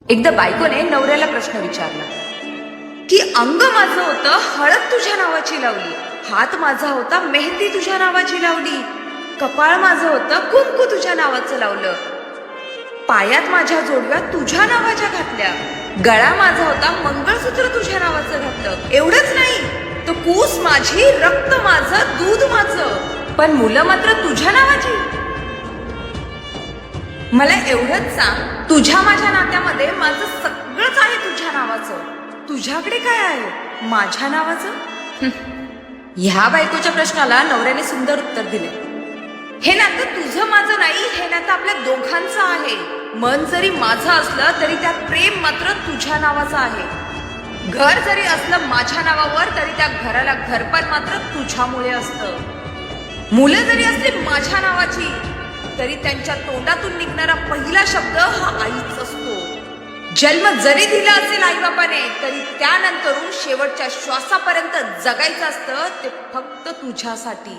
एकदा बायकोने नवऱ्याला प्रश्न विचारला की अंग माझं होतं हळद तुझ्या नावाची लावली, हात माझा होता मेहंदी तुझ्या नावाची लावली, कपाळ माझं होतं कुंकू तुझ्या नावाचं लावलं, पायात माझ्या जोडव्या तुझ्या नावाच्या घातल्या, गळा माझा होता मंगळसूत्र तुझ्या नावाचं घातलं. एवढंच नाही तो कूस माझी, रक्त माझं, दूध माझं, पण मुलं मात्र तुझ्या नावाची. मला एवढंच सांग, तुझ्या माझ्या नात्यामध्ये माझं सगळंच आहे तुझ्या नावाचं, तुझ्याकडे काय आहे माझ्या नावाचं? ह्या बायकोच्या प्रश्नाला नवऱ्याने सुंदर उत्तर दिले. हे नातं तुझं माझं नाही, हे नातं आपल्या दोघांचं आहे. मन जरी माझं असलं तरी त्यात प्रेम मात्र तुझ्या नावाचं आहे. घर जरी असलं माझ्या नावावर तरी त्या घराला घरपण मात्र तुझ्यामुळे असतं. मुलं जरी असली माझ्या नावाची तरी त्यांच्या तोंडातून निघणारा पहिला शब्द हा आईच असतो. जन्म जरी दिला असेल आईबापाने तरी त्यानंतरून शेवटच्या श्वासापर्यंत जगायचं असतं ते फक्त तुझ्यासाठी.